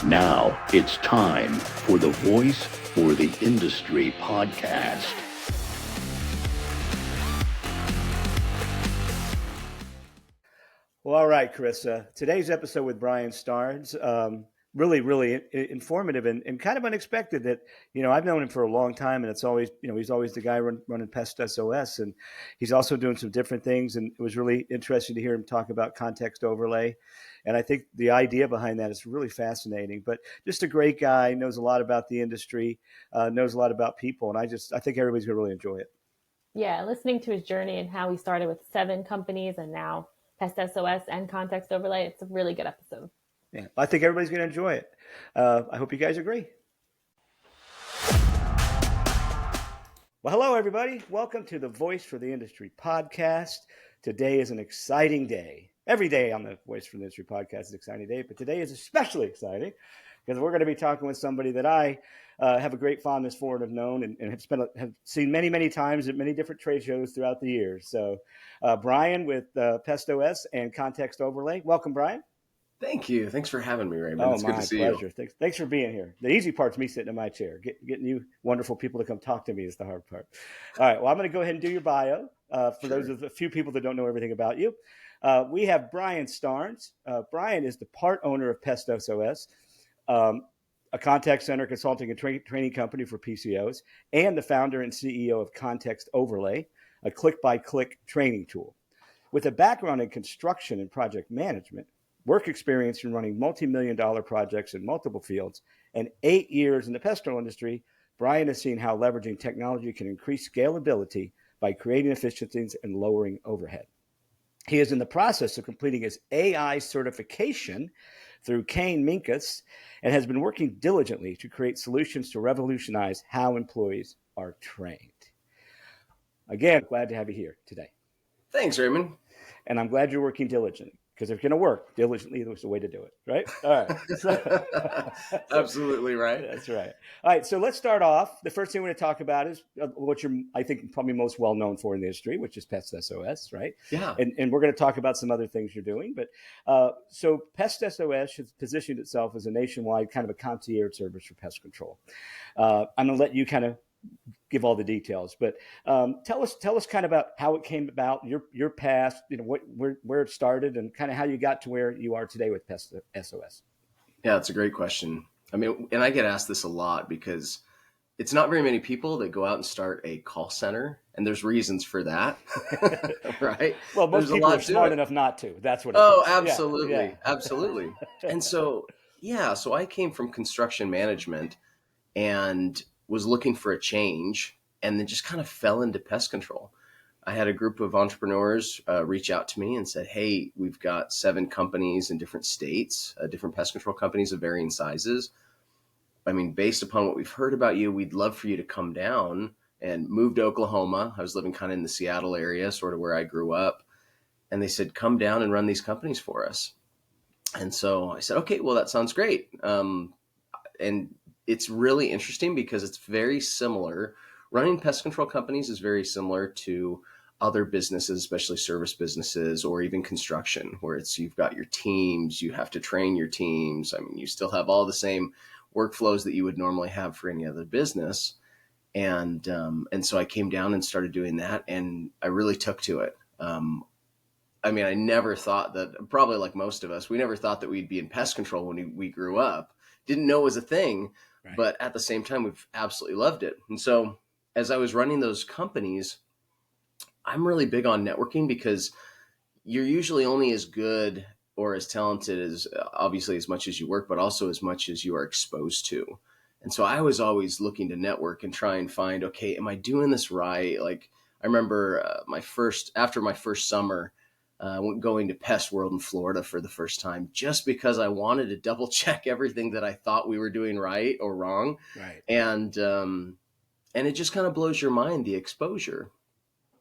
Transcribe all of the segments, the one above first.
Now it's time for the Voice for the Industry podcast. Well, all right, Carissa. Today's episode with Brian Starnes, really informative and kind of unexpected. That I've known him for a long time, and it's always he's always the guy running PestSOS, and he's also doing some different things. And it was really interesting to hear him talk about context overlay, and I think the idea behind that is really fascinating. But just a great guy, knows a lot about the industry, knows a lot about people, and I think everybody's gonna really enjoy it. Yeah, listening to his journey and how he started with 7 companies and now PestSOS and context overlay. It's a really good episode. Yeah, I think everybody's going to enjoy it. I hope you guys agree. Well, hello, everybody. Welcome to the Voice for the Industry podcast. Today is an exciting day. Every day on the Voice for the Industry podcast is an exciting day, but today is especially exciting because we're going to be talking with somebody that I have a great fondness for and have known and have seen many times at many different trade shows throughout the years. So Brian with PestSOS and Context Overlay. Welcome, Brian. Thank you. Thanks for having me, Raymond. Oh, it's good to see pleasure. you. Thanks for being here. The easy part's me sitting in my chair. Getting you wonderful people to come talk to me is the hard part. All right. Well, I'm going to go ahead and do your bio for those of a few people that don't know everything about you. We have Brian Starnes. Brian is the part owner of PestSOS, a contact center consulting and training company for PCOs, and the founder and CEO of Context Overlay, a click-by-click training tool. With a background in construction and project management, work experience in running multi-million-dollar projects in multiple fields, and 8 years in the pest control industry, Brian has seen how leveraging technology can increase scalability by creating efficiencies and lowering overhead. He is in the process of completing his AI certification through Kane Minkus and has been working diligently to create solutions to revolutionize how employees are trained. Again, glad to have you here today. Thanks, Raymond. And I'm glad you're working diligently, because if you're going to work diligently, there's a way to do it, right? All right. Absolutely right. That's right. All right. So let's start off. The first thing we're going to talk about is what you're, I think, probably most well known for in the industry, which is PestSOS, right? Yeah. And we're going to talk about some other things you're doing. But so PestSOS has positioned itself as a nationwide kind of a concierge service for pest control. I'm going to let you kind of give all the details, but tell us kind of about how it came about, your past, where it started, and kind of how you got to where you are today with PestSOS. Yeah, that's a great question. I mean, and I get asked this a lot because it's not very many people that go out and start a call center, and there's reasons for that, right? Well, most people are smart enough not to. That's what. Absolutely, yeah. Absolutely. And so I came from construction management and was looking for a change, and then just kind of fell into pest control. I had a group of entrepreneurs reach out to me and said, hey, we've got 7 companies in different states, different pest control companies of varying sizes. I mean, based upon what we've heard about you, we'd love for you to come down and move to Oklahoma. I was living kind of in the Seattle area, sort of where I grew up. And they said, come down and run these companies for us. And so I said, okay, well, that sounds great. And it's really interesting because it's very similar. Running pest control companies is very similar to other businesses, especially service businesses or even construction, where you've got your teams, you have to train your teams. I mean, you still have all the same workflows that you would normally have for any other business. And so I came down and started doing that, and I really took to it. I mean, I never thought that, probably like most of us, we never thought that we'd be in pest control when we grew up. Didn't know it was a thing, right. But at the same time, we've absolutely loved it. And so as I was running those companies, I'm really big on networking because you're usually only as good or as talented as, obviously, as much as you work, but also as much as you are exposed to. And so I was always looking to network and try and find, okay, am I doing this right? Like I remember after my first summer, going to Pest World in Florida for the first time, just because I wanted to double check everything that I thought we were doing right or wrong. Right. And it just kind of blows your mind, the exposure.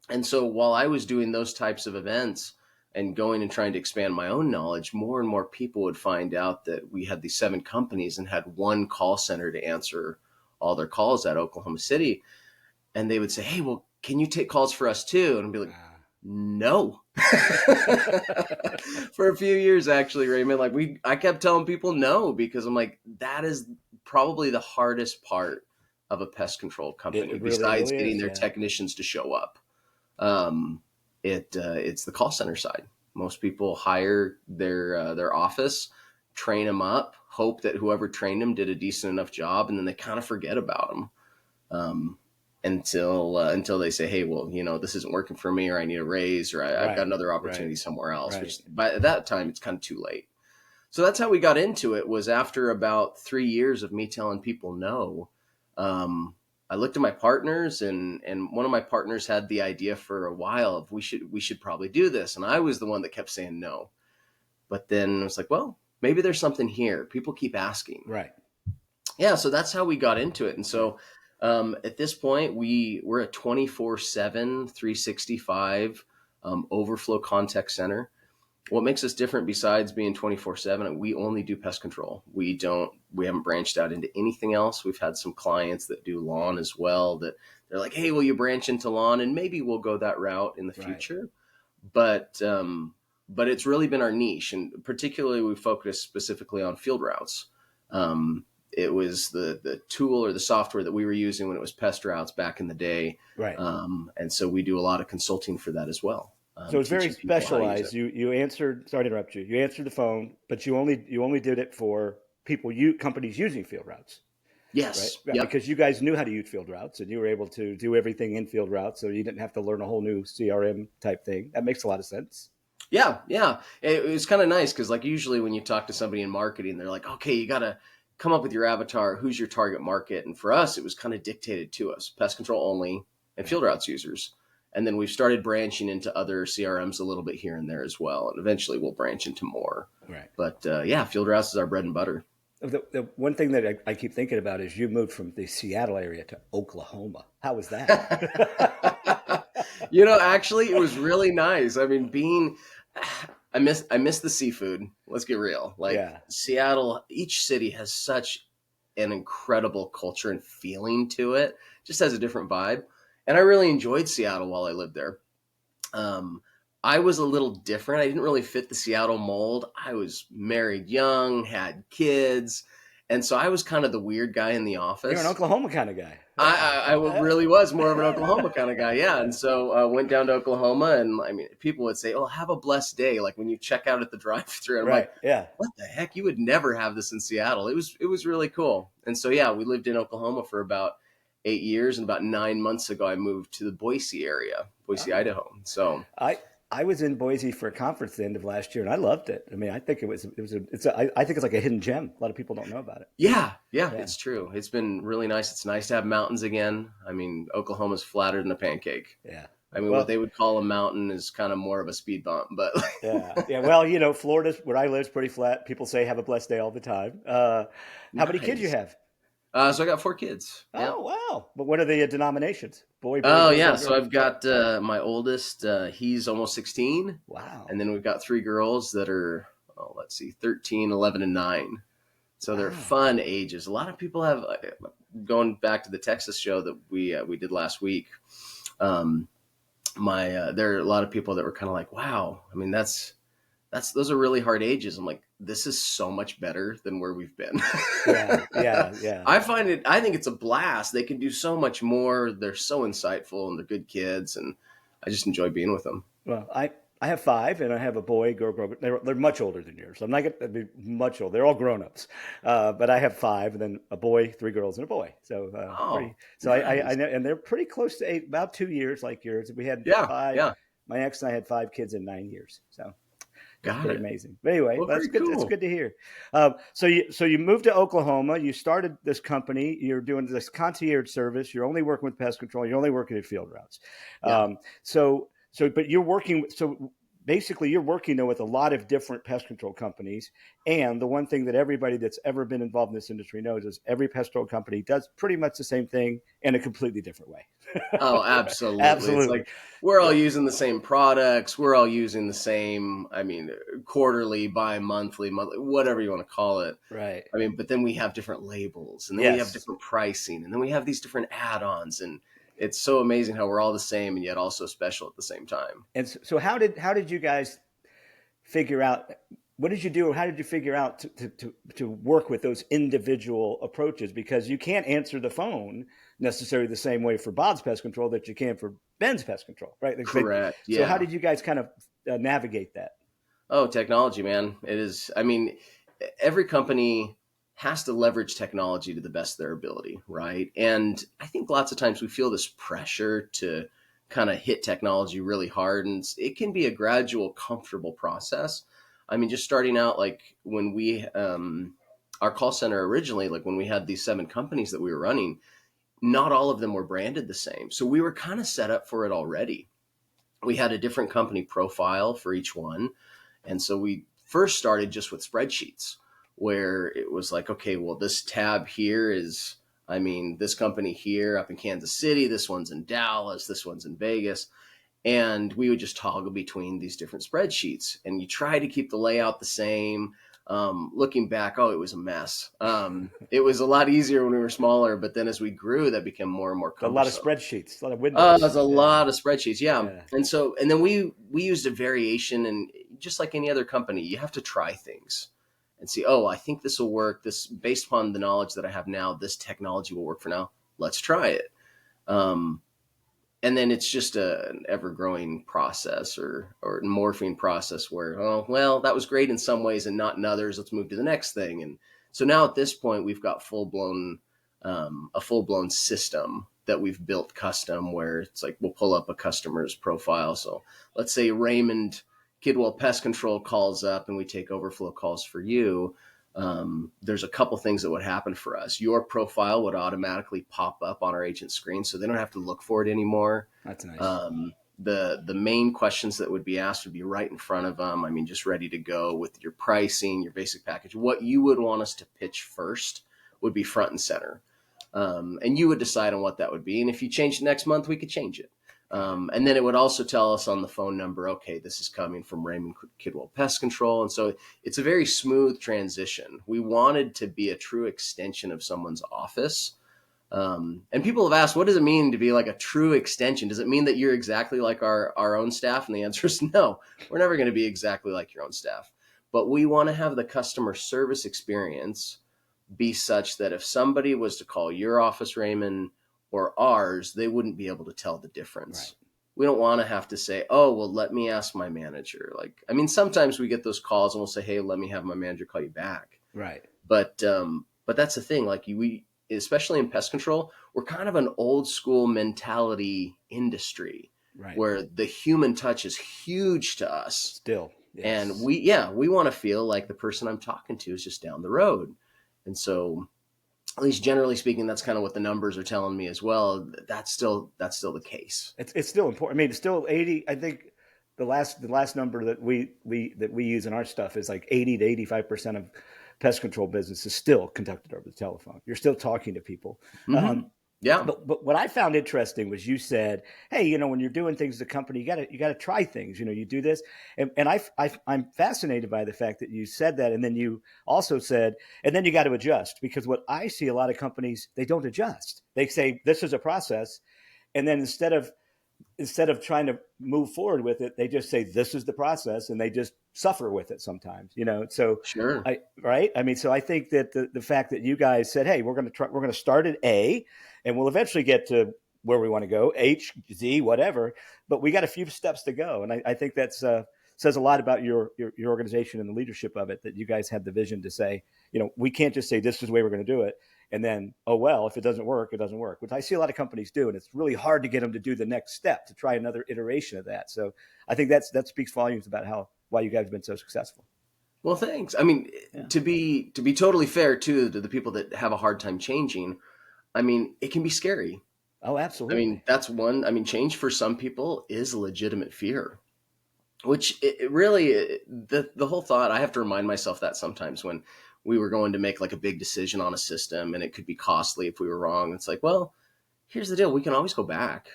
And so while I was doing those types of events and going and trying to expand my own knowledge, more and more people would find out that we had these 7 companies and had one call center to answer all their calls at Oklahoma City. And they would say, hey, well, can you take calls for us too? And I'd be like, No. For a few years, actually, Raymond, I kept telling people no, because I'm like, that is probably the hardest part of a pest control company, It besides really getting is, their yeah. technicians to show up. It's the call center side. Most people hire their office, train them up, hope that whoever trained them did a decent enough job, and then they kind of forget about them. Until they say, hey, well, this isn't working for me, or I need a raise, or I've got another opportunity somewhere else, which by that time it's kind of too late. So that's how we got into it, was after about 3 years of me telling people no. I looked at my partners, and one of my partners had the idea for a while of we should probably do this. And I was the one that kept saying no. But then I was like, well, maybe there's something here. People keep asking. Right. Yeah, so that's how we got into it. And so at this point, we're a 24/7, 365 overflow contact center. What makes us different, besides being 24/7, we only do pest control. We haven't branched out into anything else. We've had some clients that do lawn as well, that they're like, hey, will you branch into lawn? And maybe we'll go that route in the future. But it's really been our niche, and particularly we focus specifically on field routes. It was the tool or the software that we were using when it was Pest Routes back in the day. Right. And so we do a lot of consulting for that as well. So it's very teaching people how to use specialized. it. You answered. Sorry to interrupt you. You answered the phone, but you only did it for companies using field routes. Yes. Right? Yep. Because you guys knew how to use field routes, and you were able to do everything in field routes, so you didn't have to learn a whole new CRM type thing. That makes a lot of sense. Yeah. It was kind of nice, because usually when you talk to somebody in marketing, they're like, okay, you got to come up with your avatar. Who's your target market? And for us, it was kind of dictated to us: pest control only and field routes users. And then we've started branching into other CRMs a little bit here and there as well. And eventually we'll branch into more. Right. But field routes is our bread and butter. The one thing that I keep thinking about is you moved from the Seattle area to Oklahoma. How was that? Actually, it was really nice. I mean, I miss the seafood. Let's get real. Seattle, each city has such an incredible culture and feeling to it. Just has a different vibe. And I really enjoyed Seattle while I lived there. I was a little different. I didn't really fit the Seattle mold. I was married young, had kids. And so I was kind of the weird guy in the office. You're an Oklahoma kind of guy. I really was more of an Oklahoma kind of guy. Yeah. And so I went down to Oklahoma, and people would say, oh, have a blessed day. Like when you check out at the drive-thru, and I'm like, yeah, what the heck? You would never have this in Seattle. It was really cool. And so, yeah, we lived in Oklahoma for about 8 years, and about 9 months ago, I moved to the Boise area, Idaho. So I was in Boise for a conference at the end of last year, and I loved it. I mean, I think I think it's like a hidden gem. A lot of people don't know about it. Yeah, it's true. It's been really nice. It's nice to have mountains again. I mean, Oklahoma's flatter than a pancake. Yeah. What they would call a mountain is kind of more of a speed bump, but yeah. Well, Florida, where I live, is pretty flat. People say have a blessed day all the time. How many kids you have? So I got 4 kids. Oh, yeah. Wow. But what are the denominations? Boy, yeah. So I've got my oldest, he's almost 16. Wow. And then we've got 3 girls that are, 13, 11, and 9. So they're fun ages. A lot of people have, going back to the Texas show that we did last week, there are a lot of people that were kind of like, wow, I mean, those are really hard ages. I'm like, this is so much better than where we've been. Yeah. I think it's a blast. They can do so much more. They're so insightful, and they're good kids, and I just enjoy being with them. Well, I have 5, and I have a boy, girl. They're much older than yours. I'm not going to be much older. They're all grown-ups. But I have 5, and then a boy, 3 girls, and a boy. So, nice. I know, and they're pretty close to 8, about 2 years like yours. We had 5. Yeah. My ex and I had 5 kids in 9 years. So. That's pretty amazing. But anyway, that's good. Cool. That's good to hear. So you moved to Oklahoma. You started this company. You're doing this concierge service. You're only working with pest control. You're only working at field routes. Yeah. But you're working. So basically, you're working though with a lot of different pest control companies. And the one thing that everybody that's ever been involved in this industry knows is every pest control company does pretty much the same thing in a completely different way. Oh, absolutely. It's like we're all using the same products. We're all using the same, quarterly, bi-monthly, monthly, whatever you want to call it. Right. But then we have different labels, and then we have different pricing, and then we have these different add-ons, and It's so amazing how we're all the same and yet also special at the same time. And so how did you guys figure out, what did you do, or how did you figure out to work with those individual approaches? Because you can't answer the phone necessarily the same way for Bob's Pest Control that you can for Ben's Pest Control, right? Correct. Yeah. So how did you guys kind of navigate that? Oh, technology, man. It is. I mean, every company has to leverage technology to the best of their ability, right? And I think lots of times we feel this pressure to kind of hit technology really hard, and it can be a gradual, comfortable process. I mean, just starting out, like when we, our call center originally, like when we had these 7 companies that we were running, not all of them were branded the same. So we were kind of set up for it already. We had a different company profile for each one. And so we first started just with spreadsheets where it was like, okay, well, this tab here is, I mean, this company here up in Kansas City, this one's in Dallas, this one's in Vegas. And we would just toggle between these different spreadsheets. And you try to keep the layout the same. Looking back, it was a mess. It was a lot easier when we were smaller, but then as we grew, that became more and more cumbersome. A lot of spreadsheets, a lot of windows. There's a lot of spreadsheets, yeah. And then we used a variation, and just like any other company, you have to try things and see, I think this will work. This, based upon the knowledge that I have now, this technology will work for now. Let's try it. And then it's just an ever-growing process or morphing process where, that was great in some ways and not in others. Let's move to the next thing. And so now at this point, we've got a full-blown system that we've built custom, where it's like we'll pull up a customer's profile. So let's say Raymond Kidwell Pest Control calls up and we take overflow calls for you. There's a couple things that would happen for us. Your profile would automatically pop up on our agent screen, so they don't have to look for it anymore. That's nice. The main questions that would be asked would be right in front of them. I mean, just ready to go with your pricing, your basic package. What you would want us to pitch first would be front and center. And you would decide on what that would be. And if you change it next month, we could change it. And then it would also tell us on the phone number, okay, this is coming from Raymond Kidwell Pest Control. And so it's a very smooth transition. We wanted to be a true extension of someone's office. And people have asked, what does it mean to be like a true extension? Does it mean that you're exactly like our own staff? And the answer is no, we're never going to be exactly like your own staff. But we want to have the customer service experience be such that if somebody was to call your office, Raymond, or ours, they wouldn't be able to tell the difference. Right. We don't want to have to say, let me ask my manager. Sometimes we get those calls and we'll say, hey, let me have my manager call you back. Right. But that's the thing. We, especially in pest control, we're kind of an old school mentality industry, right, where the human touch is huge to us still. Yes. And we want to feel like the person I'm talking to is just down the road. And so, at least generally speaking, that's kind of what the numbers are telling me as well. That's still the case. It's still important. I mean, it's still 80. I think the last number that we use in our stuff is like 80 to 85% of pest control business is still conducted over the telephone. You're still talking to people. Mm-hmm. Yeah. But what I found interesting was you said, hey, when you're doing things as a company, you got to try things. You do this, and I'm fascinated by the fact that you said that, and then you also said, and then you got to adjust, because what I see a lot of companies, they don't adjust. They say this is a process, and then instead of trying to move forward with it, they just say this is the process, and they just suffer with it sometimes. So sure, right. I mean, so I think that the fact that you guys said, hey, we're going to start at A, and we'll eventually get to where we want to go, H, Z, whatever. But we got a few steps to go, and I think that's says a lot about your organization and the leadership of it, that you guys had the vision to say, we can't just say this is the way we're going to do it, and then if it doesn't work, it doesn't work, which I see a lot of companies do, and it's really hard to get them to do the next step, to try another iteration of that. So I think that speaks volumes about why you guys have been so successful. Well, thanks. I mean, to be totally fair too to the people that have a hard time changing, I mean, it can be scary. Oh, absolutely. I mean, that's one. I mean, change for some people is a legitimate fear, which it really, the whole thought, I have to remind myself that sometimes when we were going to make like a big decision on a system and it could be costly if we were wrong. It's like, well, here's the deal. We can always go back.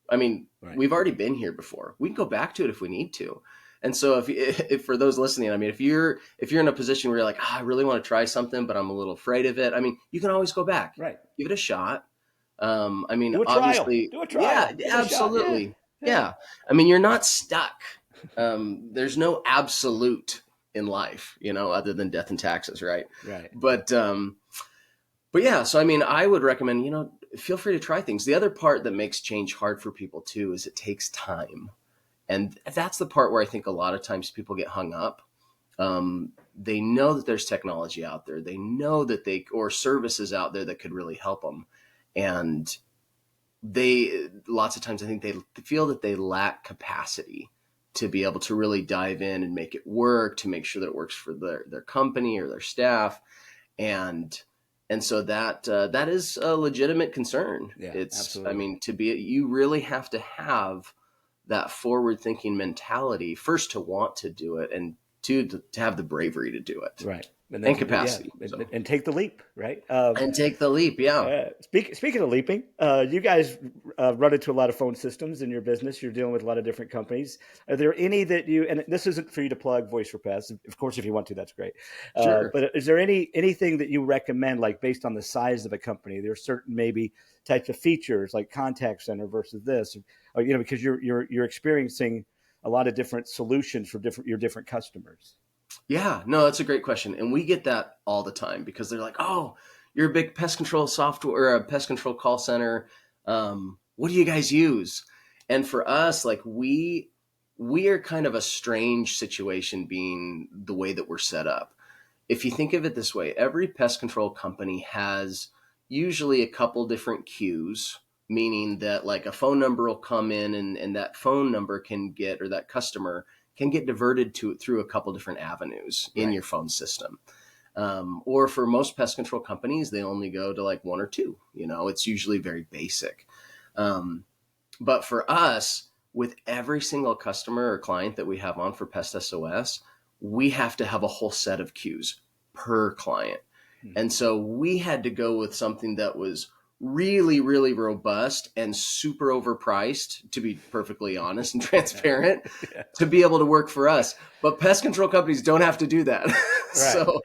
I mean, right, we've already been here before. We can go back to it if we need to. And so if for those listening, I mean, if you're in a position where you're like, I really want to try something, but I'm a little afraid of it. I mean, you can always go back, right, give it a shot. I mean, Do a trial. obviously, Do a trial. yeah, Give it a shot. absolutely. Yeah. Yeah. I mean, you're not stuck. There's no absolute in life, other than death and taxes, right? Right. But yeah, so I mean, I would recommend, feel free to try things. The other part that makes change hard for people too is it takes time. And that's the part where I think a lot of times people get hung up. They know that there's technology out there. They know that or services out there that could really help them. And lots of times I think they feel that they lack capacity to be able to really dive in and make it work, to make sure that it works for their company or their staff. And so that is a legitimate concern. Yeah, It's, absolutely. I mean, you really have to have that forward thinking mentality, first to want to do it, and two, to have the bravery to do it. Right. And capacity. And take the leap, right? And take the leap. Yeah. Speaking of leaping, you guys run into a lot of phone systems in your business. You're dealing with a lot of different companies. Are there any that and this isn't for you to plug Voice for Pest. Of course, if you want to, that's great. Sure. But is there anything that you recommend, like based on the size of a company? There are certain maybe types of features like contact center versus this, or, because you're experiencing a lot of different solutions for your different customers. Yeah, no, that's a great question. And we get that all the time because they're like, oh, you're a big pest control software or a pest control call center. What do you guys use? And for us, like we are kind of a strange situation being the way that we're set up. If you think of it this way, every pest control company has usually a couple different queues, meaning that like a phone number will come in and that phone number can get, or that customer can get diverted through a couple different avenues in your phone system. Or for most pest control companies, they only go to like one or two. It's usually very basic. But for us, with every single customer or client that we have on for PestSOS, we have to have a whole set of queues per client. And so we had to go with something that was really, really robust and super overpriced, to be perfectly honest and transparent, to be able to work for us. But pest control companies don't have to do that. So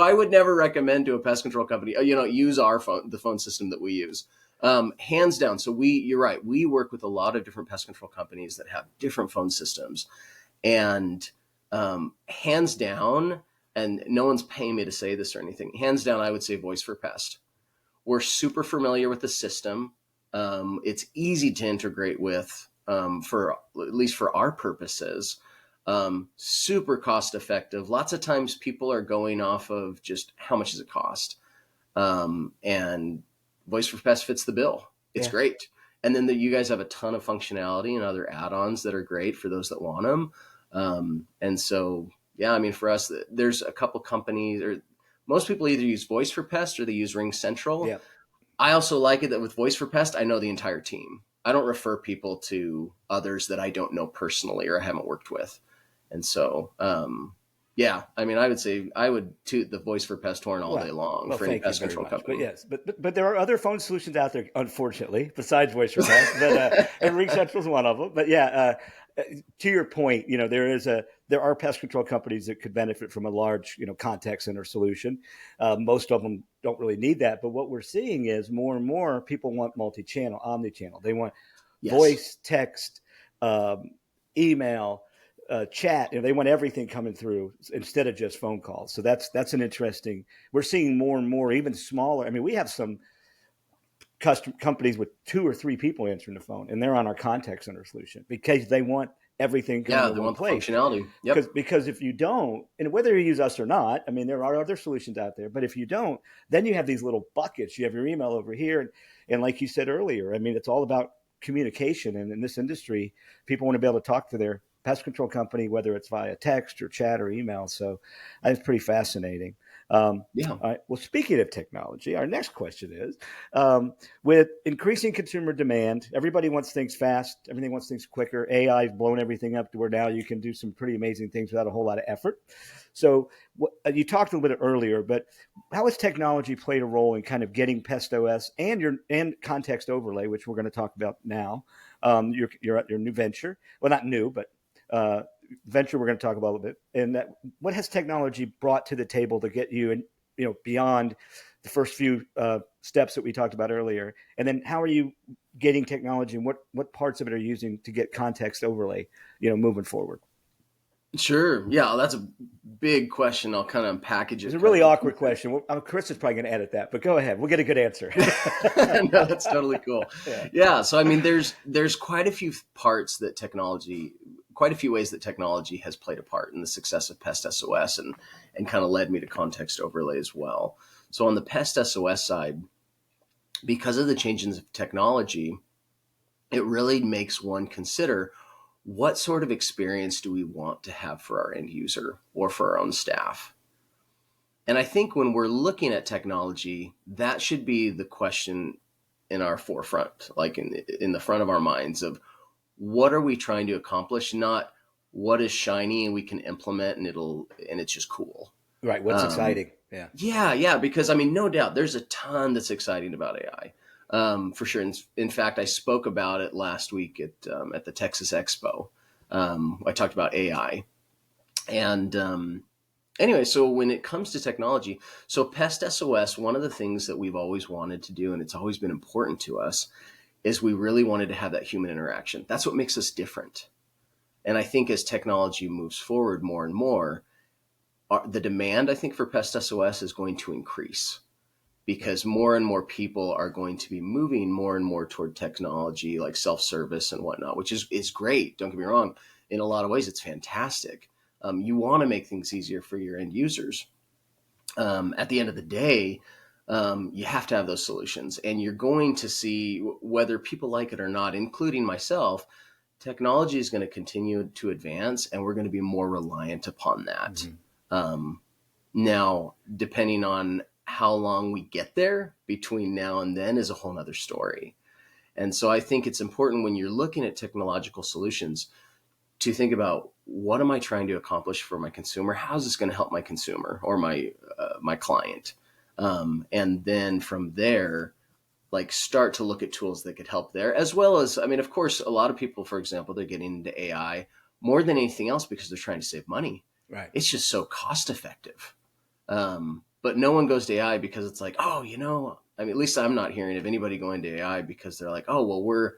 I would never recommend to a pest control company, use the phone system that we use. Hands down. So you're right. We work with a lot of different pest control companies that have different phone systems, and hands down, and no one's paying me to say this or anything, hands down, I would say Voice for Pest. We're super familiar with the system. It's easy to integrate with, for at least for our purposes. Super cost effective. Lots of times people are going off of just how much does it cost, and Voice for Pest fits the bill. It's great. And then you guys have a ton of functionality and other add-ons that are great for those that want them. And so, yeah, I mean, for us, there's a couple companies, or most people either use Voice for Pest or they use Ring Central. Yeah. I also like it that with Voice for Pest, I know the entire team. I don't refer people to others that I don't know personally or I haven't worked with. And so, yeah, I mean, I would say I would toot the Voice for Pest horn all day long for any pest control company. But yes, but there are other phone solutions out there, unfortunately, besides Voice for Pest. But and Ring Central is one of them. But yeah, to your point, there are pest control companies that could benefit from a large, contact center solution. Most of them don't really need that. But what we're seeing is more and more people want multi-channel, omni-channel. They want voice, text, email, chat. They want everything coming through instead of just phone calls. So that's an interesting. We're seeing more and more, even smaller. I mean, we have some companies with 2 or 3 people answering the phone, and they're on our contact center solution because they want everything coming in one place. Functionality. Yep. Because if you don't, and whether you use us or not, I mean, there are other solutions out there, but if you don't, then you have these little buckets. You have your email over here. And like you said earlier, I mean, it's all about communication. And in this industry, people want to be able to talk to their pest control company, whether it's via text or chat or email. So it's pretty fascinating. All right. Well, speaking of technology, our next question is, with increasing consumer demand, everybody wants things fast. Everything wants things quicker. AI has blown everything up to where now you can do some pretty amazing things without a whole lot of effort. So you talked a little bit earlier, but how has technology played a role in kind of getting PestSOS and context overlay, which we're going to talk about now? You're at your new venture. Well, not new, but venture we're going to talk about a little bit. And what has technology brought to the table to get you beyond the first few steps that we talked about earlier, and then how are you getting technology, and what parts of it are you using to get context overlay, moving forward? Sure. Yeah, that's a big question. I'll kind of package it. It's a really awkward question. Chris is probably going to edit that, but go ahead. We'll get a good answer. No, that's totally cool. Yeah. So, I mean, there's quite a few parts that quite a few ways that technology has played a part in the success of PestSOS and kind of led me to context overlay as well. So on the PestSOS side, because of the changes of technology, it really makes one consider what sort of experience do we want to have for our end user or for our own staff? And I think when we're looking at technology, that should be the question in our forefront, like in the front of our minds of what are we trying to accomplish, not what is shiny and we can implement and it's just cool. Right. What's exciting? Yeah. Yeah. Because I mean, no doubt there's a ton that's exciting about AI. For sure. In fact, I spoke about it last week at the Texas Expo. I talked about AI. And anyway, so when it comes to technology, so PestSOS, one of the things that we've always wanted to do, and it's always been important to us, is we really wanted to have that human interaction. That's what makes us different. And I think as technology moves forward more and more, the demand, I think, for PestSOS is going to increase, because more and more people are going to be moving more and more toward technology like self-service and whatnot, which is great. Don't get me wrong. In a lot of ways, it's fantastic. You want to make things easier for your end users. At the end of the day, you have to have those solutions, and you're going to see whether people like it or not, including myself, technology is going to continue to advance, and we're going to be more reliant upon that. Mm-hmm. Now, depending on how long we get there between now and then is a whole nother story. And so I think it's important when you're looking at technological solutions to think about, what am I trying to accomplish for my consumer? How is this going to help my consumer or my client? And then from there, like, start to look at tools that could help there, as well as, I mean, of course, a lot of people, for example, they're getting into AI more than anything else because they're trying to save money. Right. It's just so cost effective. But no one goes to AI because it's like, I mean, at least I'm not hearing of anybody going to AI because they're like, the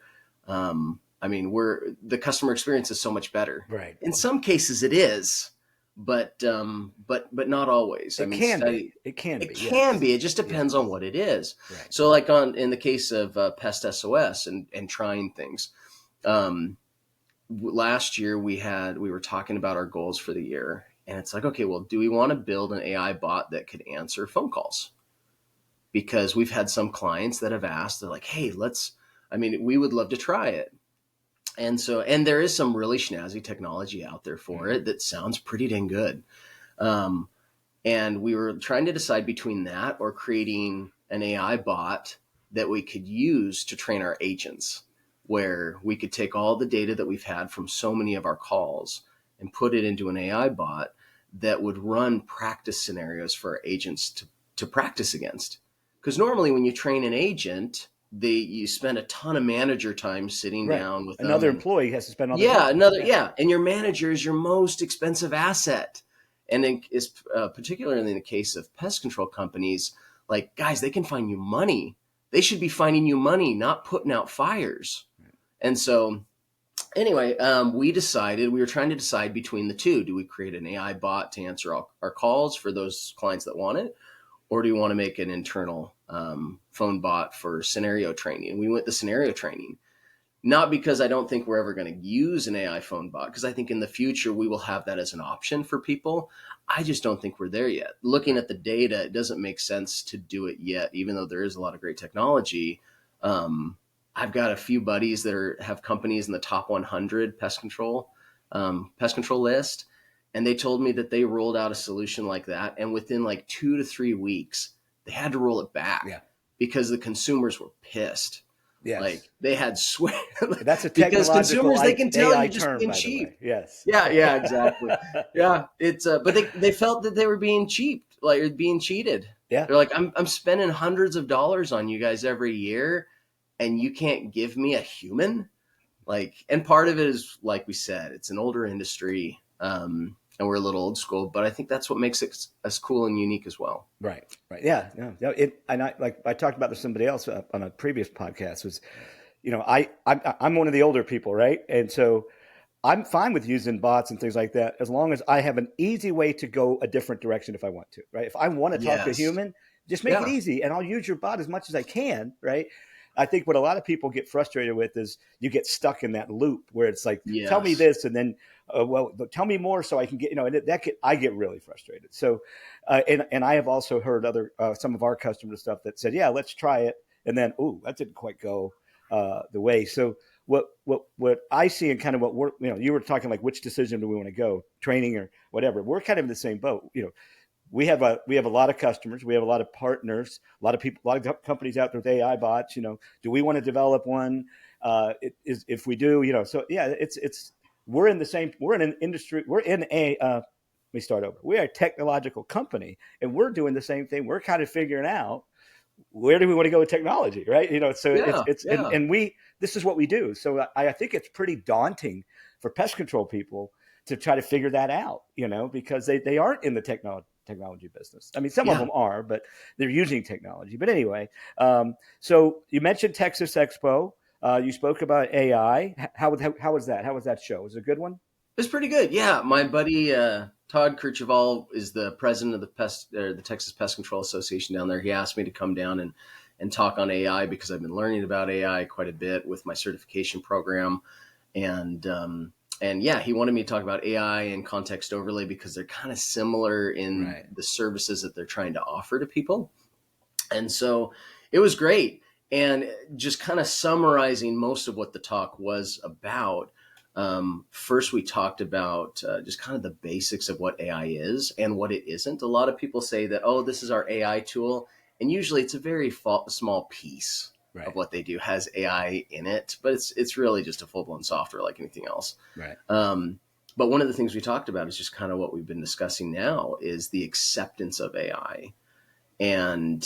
customer experience is so much better. Right. In some cases it is, but not always. It can be. It can be. It just depends on what it is. Right. So like in the case of PestSOS and trying things, last year we were talking about our goals for the year. And it's like, okay, well, do we want to build an AI bot that could answer phone calls? Because we've had some clients that have asked, they're like, hey, we would love to try it. And there is some really snazzy technology out there for it that sounds pretty dang good. And we were trying to decide between that or creating an AI bot that we could use to train our agents, where we could take all the data that we've had from so many of our calls and put it into an AI bot that would run practice scenarios for our agents to practice against. Because normally when you train an agent, you spend a ton of manager time sitting down with another them. Employee has to spend all the time. And your manager is your most expensive asset. And it's particularly in the case of pest control companies, like, guys, they can find you money. They should be finding you money, not putting out fires. Right. And so anyway, we were trying to decide between the two. Do we create an AI bot to answer our calls for those clients that want it? Or do you want to make an internal phone bot for scenario training? And we went the scenario training, not because I don't think we're ever going to use an AI phone bot, because I think in the future we will have that as an option for people. I just don't think we're there yet. Looking at the data, it doesn't make sense to do it yet, even though there is a lot of great technology. I've got a few buddies that have companies in the top 100 pest control list. And they told me that they rolled out a solution like that, and within like 2 to 3 weeks, they had to roll it back because the consumers were pissed. Yes. Like, they had swear. That's a because consumers, they can tell AI you're just term, being cheap. Yes. Yeah, exactly. Yeah, it's but they felt that they were being cheap, like being cheated. Yeah, they're like, I'm spending hundreds of dollars on you guys every year, and you can't give me a human. Like, and part of it is, like we said, it's an older industry. and we're a little old school, but I think that's what makes it us cool and unique as well. Right. Yeah. No, and I talked about this with somebody else on a previous podcast was, I'm one of the older people, right? And so I'm fine with using bots and things like that as long as I have an easy way to go a different direction if I want to, right? If I want to talk to a human, just make it easy, and I'll use your bot as much as I can, right? I think what a lot of people get frustrated with is you get stuck in that loop where it's like, tell me this, and then, tell me more so I can get, and I get really frustrated. So, and I have also heard some of our customer stuff that said, yeah, let's try it, and then, that didn't quite go the way. So what I see and kind of what we're, you were talking like which decision do we want to go, training or whatever. We're kind of in the same boat. We have a lot of customers, we have a lot of partners, a lot of people, a lot of companies out there with AI bots. Do we want to develop one? If we do, so yeah, we're in an industry, let me start over. We are a technological company, and we're doing the same thing. We're kind of figuring out where do we want to go with technology, right? And this is what we do. So I think it's pretty daunting for pest control people to try to figure that out, because they aren't in the technology business. I mean, some of them are, but they're using technology. But anyway, so you mentioned Texas Expo. You spoke about AI. How was that? How was that show? Was it a good one? It was pretty good. Yeah. My buddy, Todd Kircheval is the president of the Texas Pest Control Association down there. He asked me to come down and talk on AI because I've been learning about AI quite a bit with my certification program. And yeah, he wanted me to talk about AI and context overlay because they're kind of similar in the services that they're trying to offer to people. And so it was great. And just kind of summarizing most of what the talk was about. First, we talked about just kind of the basics of what AI is and what it isn't. A lot of people say that, this is our AI tool. And usually it's a very small piece of what they do has AI in it, but it's really just a full-blown software like anything else. Right. But one of the things we talked about is just kind of what we've been discussing now is the acceptance of AI. And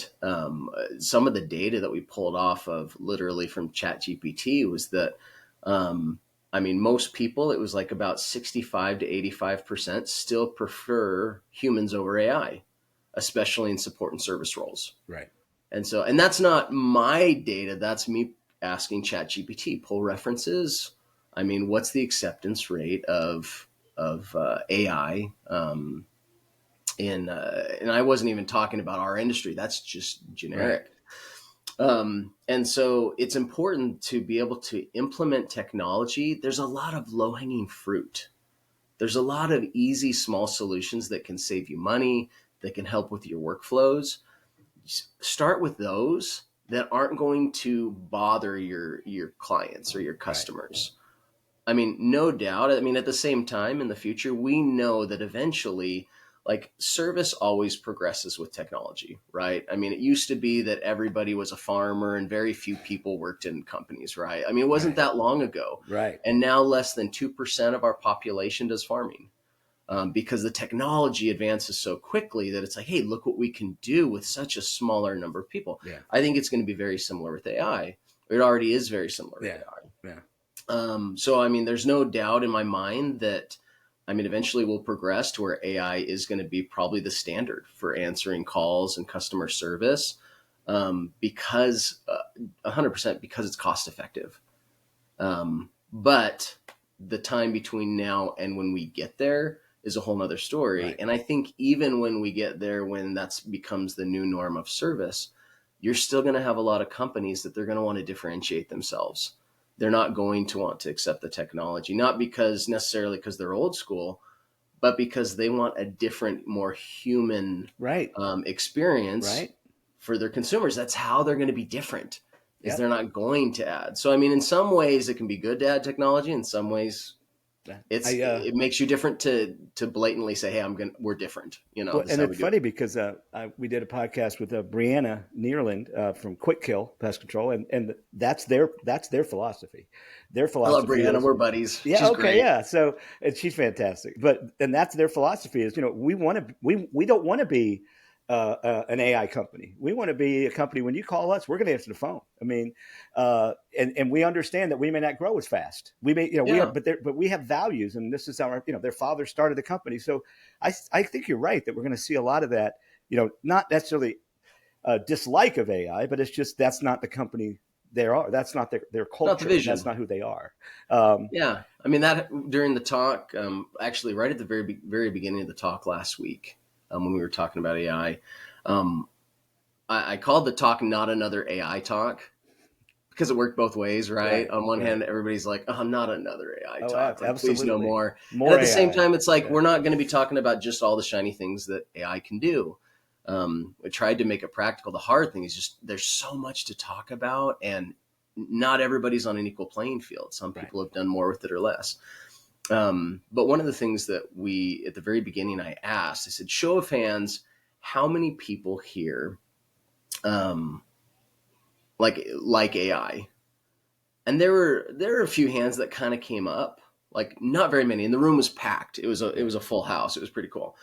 some of the data that we pulled off of literally from ChatGPT was that, most people, it was like about 65 to 85% still prefer humans over AI, especially in support and service roles. Right. And that's not my data. That's me asking ChatGPT, pull references. What's the acceptance rate of AI? And I wasn't even talking about our industry. That's just generic. And so it's important to be able to implement technology. There's a lot of low-hanging fruit. There's a lot of easy, small solutions that can save you money, that can help with your workflows. Start with those that aren't going to bother your clients or your customers. No doubt. At the same time, in the future, we know that eventually, like, service always progresses with technology, right? It used to be that everybody was a farmer and very few people worked in companies, right? It wasn't that long ago. Right. And now less than 2% of our population does farming because the technology advances so quickly that it's like, hey, look what we can do with such a smaller number of people. Yeah. I think it's going to be very similar with AI. It already is very similar with AI. Yeah. So, there's no doubt in my mind that eventually we'll progress to where AI is going to be probably the standard for answering calls and customer service because 100% because it's cost effective. But the time between now and when we get there is a whole nother story. Right. And I think even when we get there, when that becomes the new norm of service, you're still going to have a lot of companies that they're going to want to differentiate themselves. They're not going to want to accept the technology, not necessarily because they're old school, but because they want a different, more human experience for their consumers. That's how they're going to be different, is they're not going to add. So, in some ways it can be good to add technology. In some ways it makes you different to blatantly say, hey, we're different. Well, and it's funny because we did a podcast with Brianna Neerland from Quick Kill Pest Control, and that's their philosophy. Their philosophy. I love Brianna. We're buddies. Yeah. She's okay. Great. Yeah. So and she's fantastic. And that's their philosophy is, we don't want to be an AI company. We want to be a company. When you call us, we're going to answer the phone. I mean, and we understand that we may not grow as fast. We may, we are, but we have values, and this is our, their father started the company. So I think you're right that we're going to see a lot of that. Not necessarily dislike of AI, but it's just that's not the company they are. That's not their culture. Not the vision. That's not who they are. Yeah, I mean that during the talk, actually, right at the very beginning of the talk last week, when we were talking about AI, I called the talk "Not Another AI Talk" because it worked both ways, right? On one hand, everybody's like, "Oh, not another AI talk! Like, please no more." And at the same time, it's like we're not going to be talking about just all the shiny things that AI can do. We tried to make it practical. The hard thing is just there's so much to talk about, and not everybody's on an equal playing field. Some people have done more with it or less. But one of the things that at the very beginning, I asked, I said, show of hands, how many people here like AI? And there were a few hands that kind of came up, like not very many. And the room was packed. It was a full house. It was pretty cool.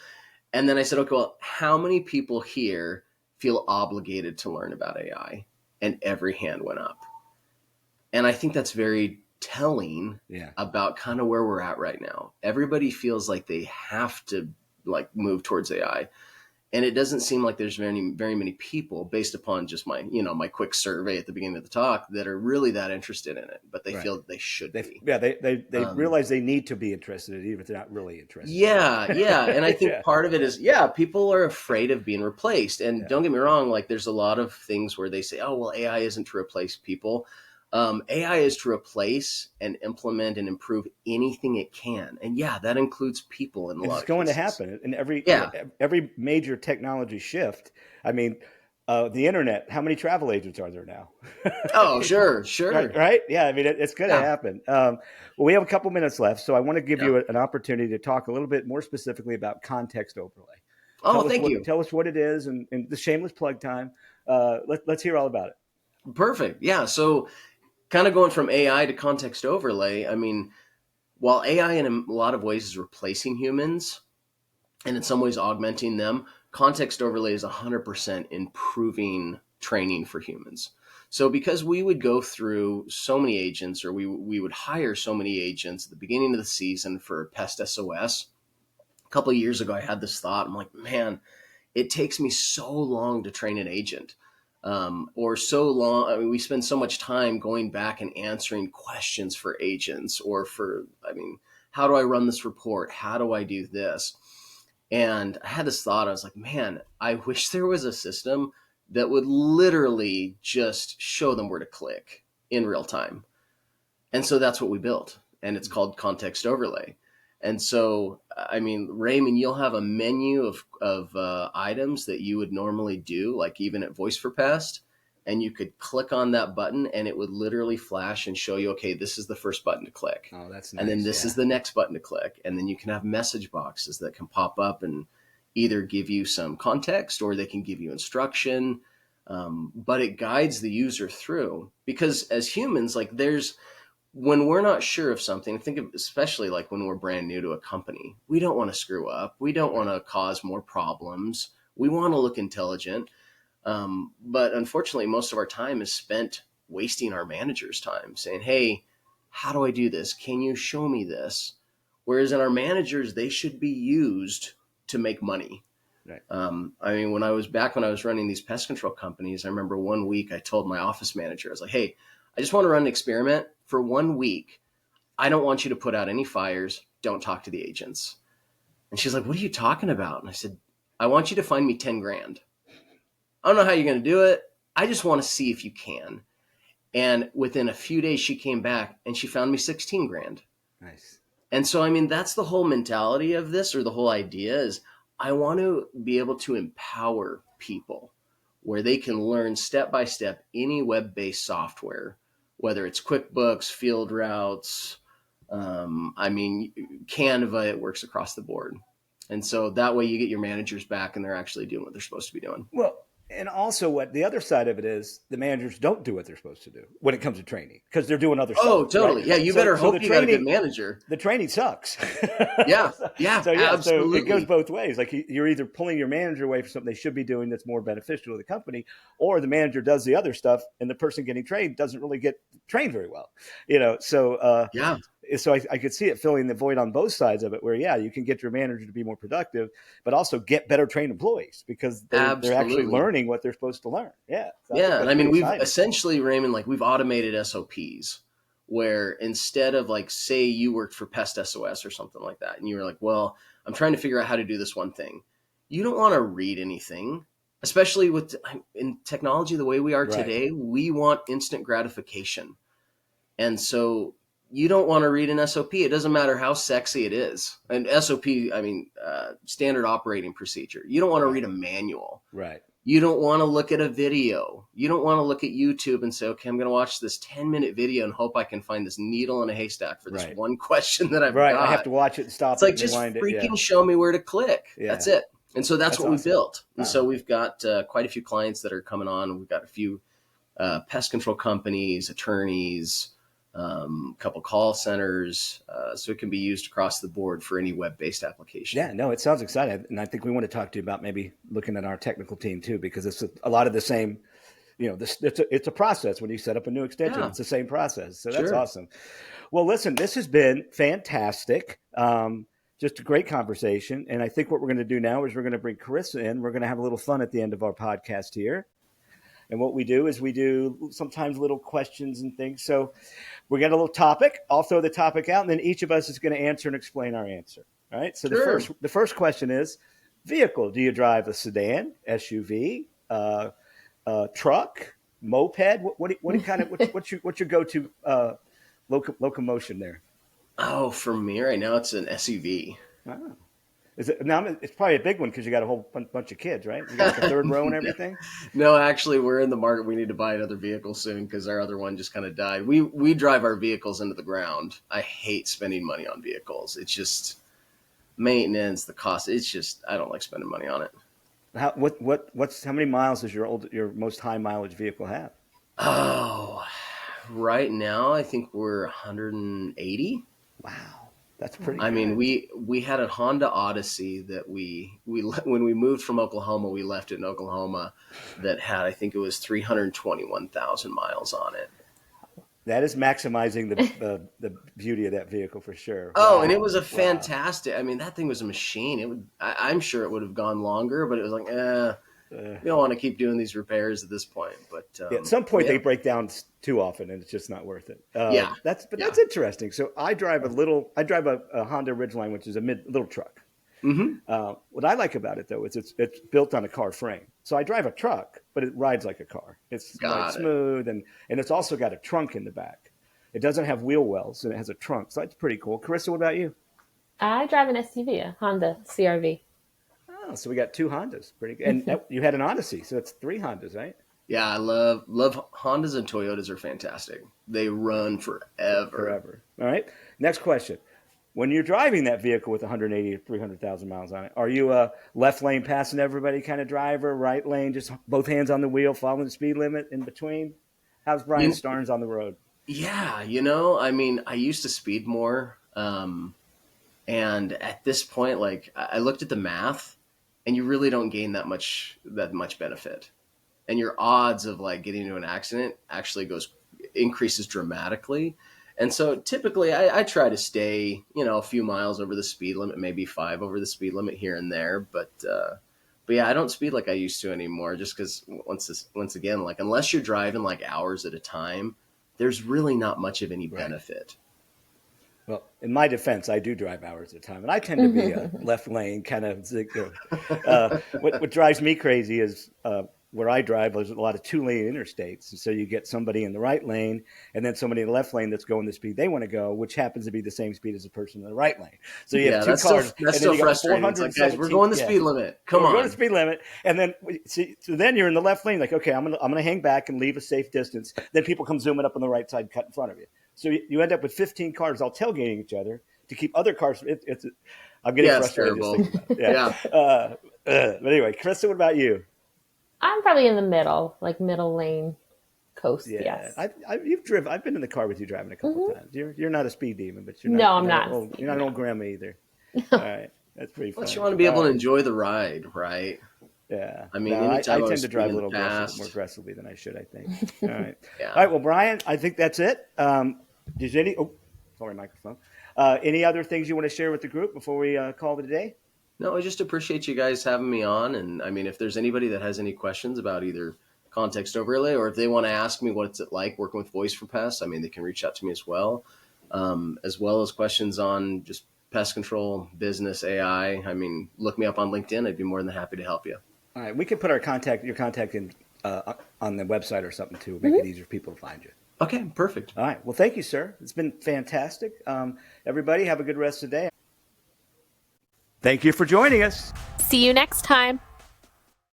And then I said, okay, well, how many people here feel obligated to learn about AI? And every hand went up. And I think that's very telling about kind of where we're at right now. Everybody feels like they have to move towards AI. And it doesn't seem like there's very, very many people, based upon just my quick survey at the beginning of the talk, that are really that interested in it, but they feel that they should be. Yeah, they realize they need to be interested in it, even if they're not really interested. Yeah. And I think part of it is, people are afraid of being replaced. And don't get me wrong, there's a lot of things where they say, oh, well, AI isn't to replace people. AI is to replace and implement and improve anything it can. And that includes people in a lot of cases. It's going to happen in every major technology shift. I mean, the internet, how many travel agents are there now? Oh, sure. Right? Yeah, I mean, it's going to happen. Well, we have a couple minutes left, so I want to give you an opportunity to talk a little bit more specifically about context overlay. Thank you. Tell us what it is, and the shameless plug time. Let's hear all about it. Perfect. Yeah, so kind of going from AI to context overlay, I mean, while AI in a lot of ways is replacing humans and in some ways augmenting them, context overlay is 100% improving training for humans. So because we would go through so many agents, or we would hire so many agents at the beginning of the season for PestSOS, a couple of years ago, I had this thought. I'm like, man, it takes me so long to train an agent. Or so long. I mean, we spend so much time going back and answering questions for agents, or how do I run this report? How do I do this? And I had this thought. I was like, man, I wish there was a system that would literally just show them where to click in real time. And so that's what we built, and it's called context overlay. And so, I mean, Raymond, you'll have a menu of items that you would normally do, like even at Voice for Pest, and you could click on that button and it would literally flash and show you, okay, this is the first button to click. Oh, that's nice. And then this is the next button to click. And then you can have message boxes that can pop up and either give you some context or they can give you instruction. But it guides the user through, because as humans, when we're not sure of something, think of especially when we're brand new to a company, we don't want to screw up. We don't want to cause more problems. We want to look intelligent. But unfortunately, most of our time is spent wasting our manager's time saying, hey, how do I do this? Can you show me this? Whereas in our managers, they should be used to make money. Right. When I was running these pest control companies, I remember one week I told my office manager, I was like, hey, I just want to run an experiment for 1 week. I don't want you to put out any fires. Don't talk to the agents. And she's like, what are you talking about? And I said, I want you to find me 10 grand. I don't know how you're going to do it. I just want to see if you can. And within a few days, she came back and she found me 16 grand. Nice. And so, that's the whole mentality of this, or the whole idea is I want to be able to empower people where they can learn step by step any web-based software, whether it's QuickBooks, Field Routes, Canva, it works across the board. And so that way you get your managers back and they're actually doing what they're supposed to be doing. Well, And also, what the other side of it is, the managers don't do what they're supposed to do when it comes to training because they're doing other stuff. Oh, totally. Right? Yeah, you better hope you got a good manager. The training sucks. Yeah, So absolutely. it goes both ways. Like you're either pulling your manager away from something they should be doing that's more beneficial to the company, or the manager does the other stuff and the person getting trained doesn't really get trained very well. So I could see it filling the void on both sides of it where, you can get your manager to be more productive, but also get better trained employees because they're actually learning what they're supposed to learn. Yeah. So and I mean, we've essentially, Raymond, like we've automated SOPs where instead of like, say you worked for PestSOS or something like that, and you were like, well, I'm trying to figure out how to do this one thing. You don't want to read anything, especially in technology, the way we are today, we want instant gratification. And so you don't want to read an SOP. It doesn't matter how sexy it is. And SOP, I mean, standard operating procedure. You don't want to read a manual. Right. You don't want to look at a video. You don't want to look at YouTube and say, okay, I'm going to watch this 10-minute video and hope I can find this needle in a haystack for this one question that I've got. I have to watch it and stop it's like, just freaking show me where to click. Yeah. That's it. And so that's what we built. And so we've got quite a few clients that are coming on. We've got a few pest control companies, attorneys, a couple call centers, so it can be used across the board for any web-based application. Yeah, no, it sounds exciting. And I think we want to talk to you about maybe looking at our technical team too, because it's a lot of the same, it's a process when you set up a new extension. It's the same process. So that's awesome. Well, listen, this has been fantastic. Just a great conversation. And I think what we're going to do now is we're going to bring Carissa in. We're going to have a little fun at the end of our podcast here. And what we do is we do sometimes little questions and things. So we got a little topic. I'll throw the topic out, and then each of us is going to answer and explain our answer. All right. So the first question is vehicle. Do you drive a sedan, SUV, truck, moped? What's your go-to locomotion there? Oh, for me right now, it's an SUV. Oh. It's probably a big one because you got a whole bunch of kids, right? You got the third row and everything. No, actually, we're in the market. We need to buy another vehicle soon because our other one just kind of died. We drive our vehicles into the ground. I hate spending money on vehicles. It's just maintenance, the cost. It's just I don't like spending money on it. How many miles does your most high mileage vehicle have? Oh, right now I think we're 180. Wow. That's pretty. I mean, we had a Honda Odyssey that we when we moved from Oklahoma, we left it in Oklahoma that had, I think it was 321,000 miles on it. That is maximizing the beauty of that vehicle for sure. Oh, wow. And it was a fantastic. I mean, that thing was a machine. I'm sure it would have gone longer, but it was like, we don't want to keep doing these repairs at this point. But at some point they break down too often, and it's just not worth it. That's interesting. So I drive a Honda Ridgeline, which is a little truck. Mm-hmm. What I like about it though is it's built on a car frame. So I drive a truck, but it rides like a car. It's smooth, and it's also got a trunk in the back. It doesn't have wheel wells, and it has a trunk. So that's pretty cool. Carissa, what about you? I drive an SUV, a Honda CR-V. Oh, so we got two Hondas. Pretty good. And you had an Odyssey, so it's three Hondas, right? Yeah, I love Hondas and Toyotas are fantastic. They run forever. All right. Next question. When you're driving that vehicle with 180 or 300,000 miles on it, are you a left lane passing everybody kind of driver, right lane, just both hands on the wheel, following the speed limit in between? How's Brian Starnes on the road? Yeah, I mean, I used to speed more. And at this point, like I looked at the math and you really don't gain that much benefit. And your odds of like getting into an accident actually increases dramatically. And so typically I try to stay, a few miles over the speed limit, maybe 5 over the speed limit here and there. But yeah, I don't speed like I used to anymore just because once again, like unless you're driving like hours at a time, there's really not much of any benefit. Well, in my defense, I do drive hours at a time, and I tend to be a left lane kind of. What drives me crazy is where I drive, there's a lot of 2-lane interstates. And so you get somebody in the right lane and then somebody in the left lane that's going the speed they want to go, which happens to be the same speed as the person in the right lane. So you have two cars. That's still frustrating. It's like, guys, we're going the speed limit. Come on. We're going the speed limit. And then, so then you're in the left lane, like, okay, I'm gonna hang back and leave a safe distance. Then people come zooming up on the right side, cut in front of you. So you end up with 15 cars all tailgating each other to keep other cars. I'm getting frustrated. It's terrible. But anyway, Krista, what about you? I'm probably in the middle, like middle lane coast. Yeah, Yes. you've driven. I've been in the car with you driving a couple times. You're not a speed demon, but you're not. No, I'm you're not. You're not an old grandma either. All right, that's pretty fun. Plus, you want to be able to enjoy the ride, right? Yeah. I mean, No, anytime I was tend to drive a speeding in little the past, more aggressively than I should, I think. All right. yeah. All right. Well, Brian, I think that's it. Does any? Oh, sorry, microphone. Any other things you want to share with the group before we call it a day? No, I just appreciate you guys having me on. And I mean, if there's anybody that has any questions about either context overlay or if they want to ask me what's it like working with voice for pests, I mean, they can reach out to me as well as questions on just pest control, business, AI. I mean, look me up on LinkedIn. I'd be more than happy to help you. All right. We can put your contact in on the website or something to make it easier for people to find you. Okay, perfect. All right. Well, thank you, sir. It's been fantastic. Everybody, have a good rest of the day. Thank you for joining us. See you next time.